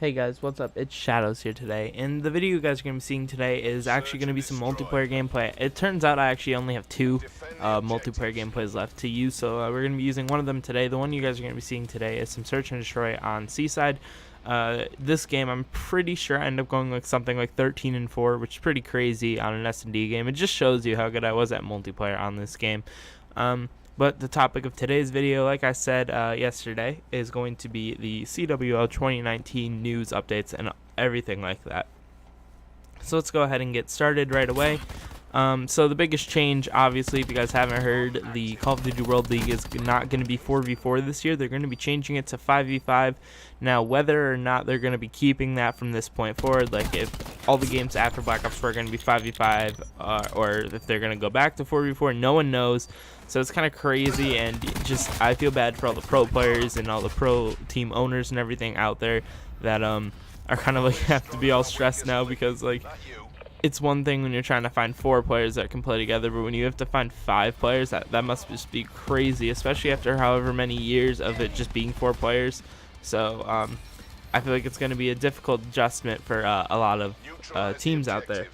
Hey guys, what's up? It's Shadows here today, and the video you guys are going to be seeing today is actually going to be some multiplayer gameplay. It turns out I actually only have two multiplayer gameplays left to use, so we're going to be using one of them today. The one you guys are going to be seeing today is some Search and Destroy on Seaside. This game, I'm pretty sure I ended up going like something like 13-4, which is pretty crazy on an SND game. It just shows you how good I was at multiplayer on this game. But the topic of today's video, like I said yesterday, is going to be the CWL 2019 news updates and everything like that. So let's go ahead and get started right away. So the biggest change, obviously, if you guys haven't heard, the Call of Duty World League is not going to be 4v4 this year. They're going to be changing it to 5v5. Now, whether or not they're going to be keeping that from this point forward, like if all the games after Black Ops 4 are going to be 5v5, or if they're going to go back to 4v4, no one knows. So it's kind of crazy, and just I feel bad for all the pro players and all the pro team owners and everything out there that are kind of like have to be all stressed now, because like it's one thing when you're trying to find 4 players that can play together, but when you have to find 5 players, that must just be crazy, especially after however many years of it just being 4 players. So I feel like it's going to be a difficult adjustment for a lot of teams out there.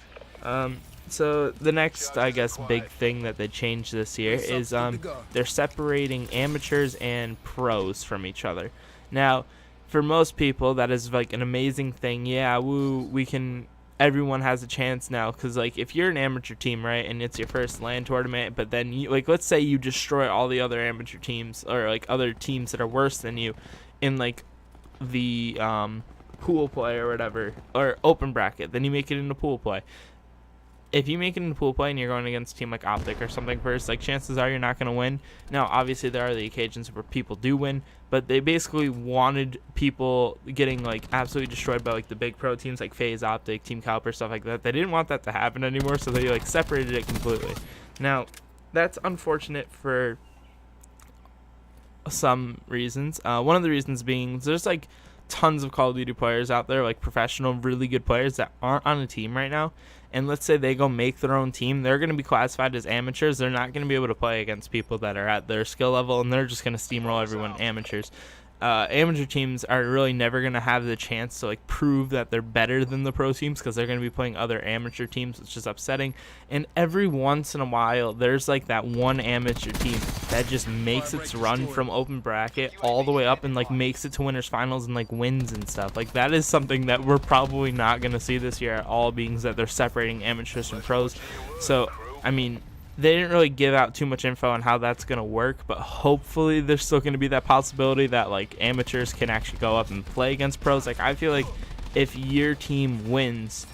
So the next, I guess, big thing that they changed this year is they're separating amateurs and pros from each other. Now, for most people, that is like an amazing thing. Yeah, woo, everyone has a chance now, because like if you're an amateur team, right, and it's your first LAN tournament, but then you, like, let's say you destroy all the other amateur teams or like other teams that are worse than you in like the pool play or whatever, or open bracket, then you make it into pool play. If you make it into pool play and you're going against a team like Optic or something first, like chances are you're not going to win. Now, obviously, there are the occasions where people do win, but they basically wanted people getting like absolutely destroyed by like the big pro teams like FaZe, Optic, Team Caliper, stuff like that. They didn't want that to happen anymore, so they like separated it completely. Now, that's unfortunate for some reasons. One of the reasons being there's like tons of Call of Duty players out there, like professional, really good players that aren't on a team right now. And let's say they go make their own team, they're going to be classified as amateurs. They're not going to be able to play against people that are at their skill level, and they're just going to steamroll everyone amateurs. Amateur teams are really never going to have the chance to like prove that they're better than the pro teams, because they're going to be playing other amateur teams, which is upsetting. And every once in a while, there's like that one amateur team that just makes its run from open bracket all the way up and like makes it to winners finals and like wins and stuff. Like that is something that we're probably not going to see this year at all, being that they're separating amateurs from pros. So I mean, they didn't really give out too much info on how that's going to work, but hopefully there's still going to be that possibility that like amateurs can actually go up and play against pros. Like I feel like if your team wins,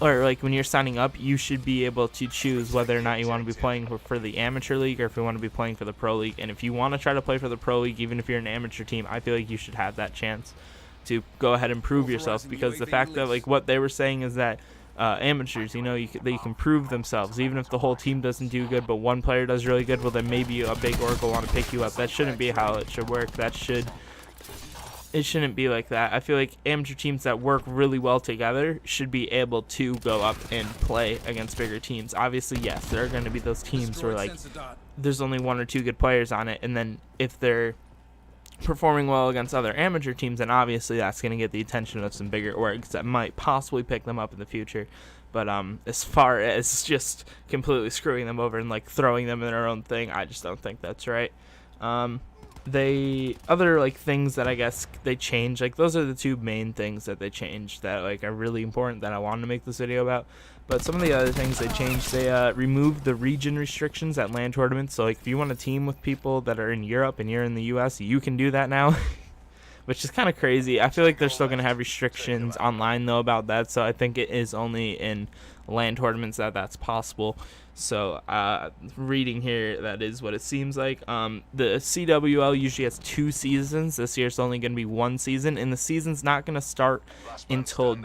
or like when you're signing up, you should be able to choose whether or not you want to be playing for the amateur league or if you want to be playing for the pro league. And if you want to try to play for the pro league, even if you're an amateur team, I feel like you should have that chance to go ahead and prove yourself, because the fact that like what they were saying is that amateurs, you know, they can prove themselves even if the whole team doesn't do good, but one player does really good. Well, then maybe a big org will want to pick you up. That shouldn't be how it should work. It shouldn't be like that. I feel like amateur teams that work really well together should be able to go up and play against bigger teams. Obviously, yes, there are going to be those teams where like there's only 1 or 2 good players on it, and then if they're performing well against other amateur teams, and obviously that's going to get the attention of some bigger orgs that might possibly pick them up in the future. But as far as just completely screwing them over and like throwing them in their own thing, I just don't think that's right. Other like things that I guess they changed, like those are the 2 main things that they changed that like are really important that I wanted to make this video about. But some of the other things they changed, they removed the region restrictions at LAN tournaments. So like if you want to team with people that are in Europe and you're in the US, you can do that now. Which is kind of crazy. I feel like they're still going to have restrictions online though about that, so I think it is only in LAN tournaments that that's possible. So reading here, that is what it seems like. The CWL usually has 2 seasons. This year it's only going to be 1 season, and the season's not going to start until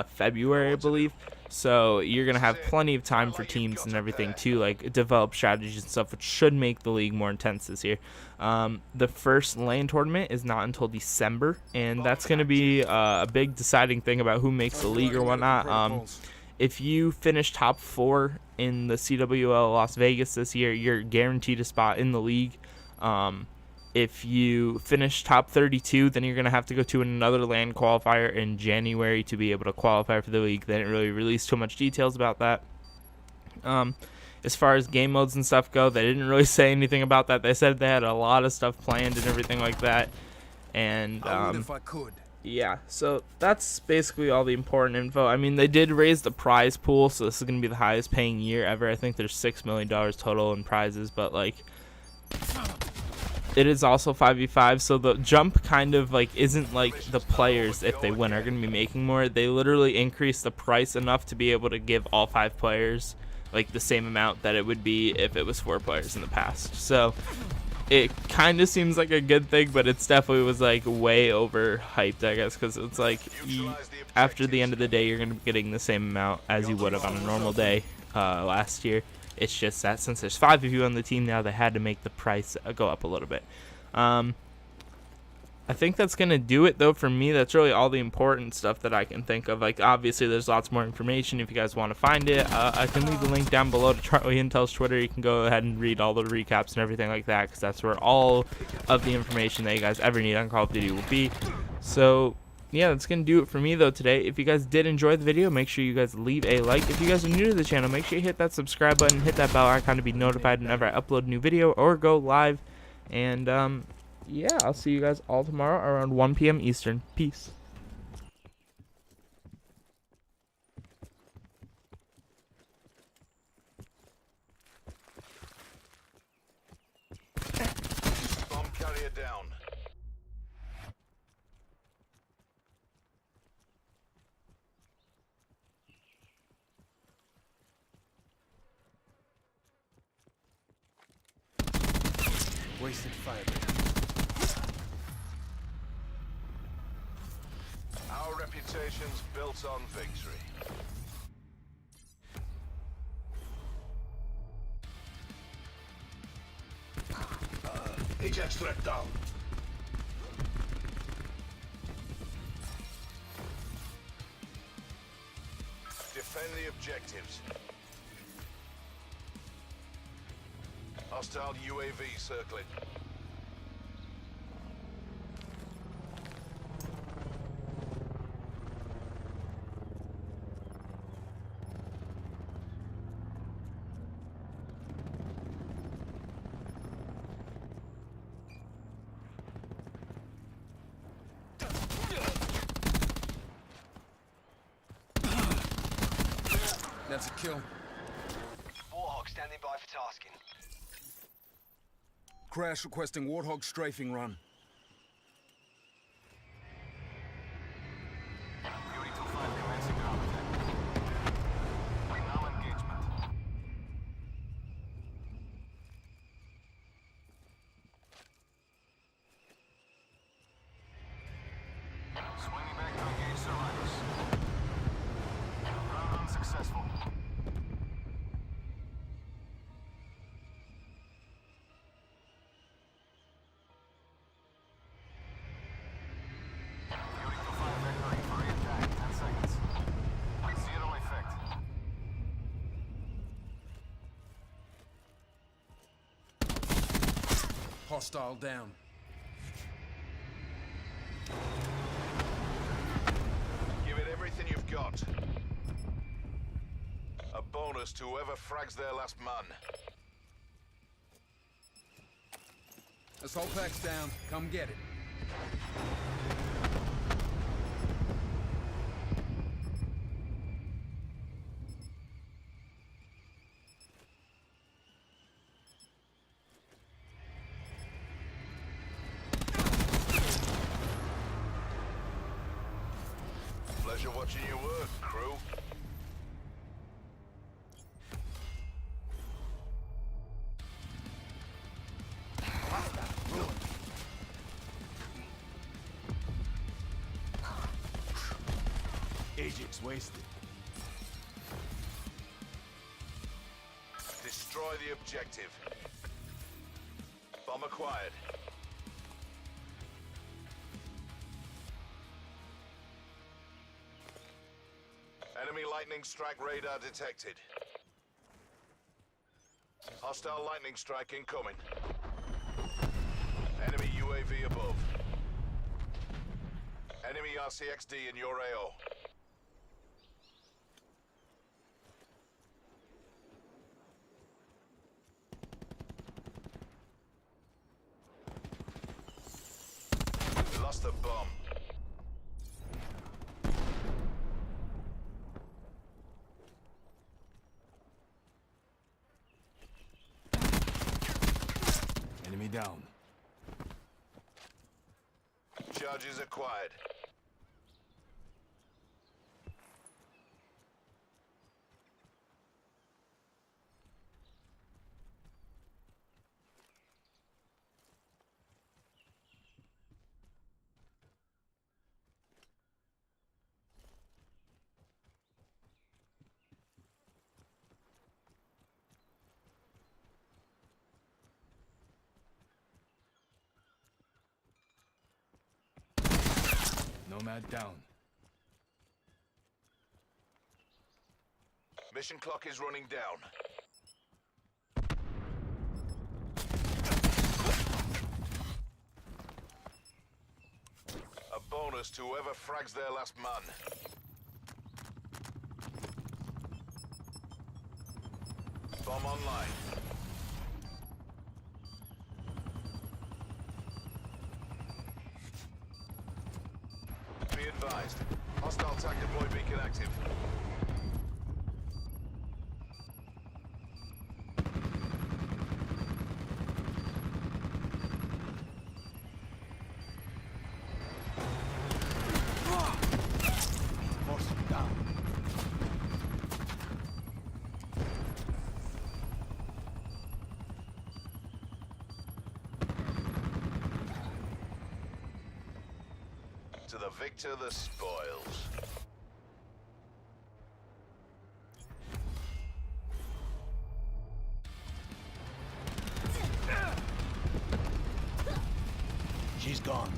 February, I believe. So you're going to have plenty of time for teams and everything to like develop strategies and stuff, which should make the league more intense this year. The first LAN tournament is not until December, and that's going to be a big deciding thing about who makes the league or whatnot. If you finish top 4 in the CWL Las Vegas this year, you're guaranteed a spot in the league. if you finish top 32, then you're going to have to go to another land qualifier in January to be able to qualify for the league. They didn't really release too much details about that. As far as game modes and stuff go, they didn't really say anything about that. They said they had a lot of stuff planned and everything like that. And I would if I could. yeah, so that's basically all the important info. I mean, they did raise the prize pool, so this is going to be the highest paying year ever. I think there's $6 million total in prizes, but like, it is also 5v5, so the jump kind of like isn't like the players, if they win, are going to be making more. They literally increase the price enough to be able to give all 5 players like the same amount that it would be if it was 4 players in the past. So it kind of seems like a good thing, but it's definitely was like way overhyped, I guess, because it's like after the end of the day you're going to be getting the same amount as you would have on a normal day last year. It's just that since there's 5 of you on the team now, they had to make the price go up a little bit. I think that's going to do it, though, for me. That's really all the important stuff that I can think of. Like, obviously, there's lots more information if you guys want to find it. I can leave a link down below to Charlie Intel's Twitter. You can go ahead and read all the recaps and everything like that, because that's where all of the information that you guys ever need on Call of Duty will be. So yeah, that's going to do it for me, though, today. If you guys did enjoy the video, make sure you guys leave a like. If you guys are new to the channel, make sure you hit that subscribe button, hit that bell icon to be notified whenever I upload a new video or go live. And yeah, I'll see you guys all tomorrow around 1 p.m. Eastern. Peace. Bomb carrier down. Wasted fire. Our reputation's built on victory. Ajax threat down. Defend the objectives. Hostile UAV circling. That's a kill. Warhawk standing by for tasking. Crash requesting Warthog strafing run. Now engagement. Swinging back to engage survivors. Round unsuccessful. Hostile down. Give it everything you've got. A bonus to whoever frags their last man. Assault pack's down. Come get it. Pleasure watching you work, crew. Ajax wasted. Destroy the objective. Bomb acquired. Enemy lightning strike radar detected. Hostile lightning strike incoming. Enemy UAV above. Enemy RCXD in your AO. We lost the bomb. Enemy down. Charges acquired. Nomad down. Mission clock is running down. A bonus to whoever frags their last man. Bomb online. Be advised. Hostile tag deploy beacon active. Force down. To the victor, the spoils. She's gone.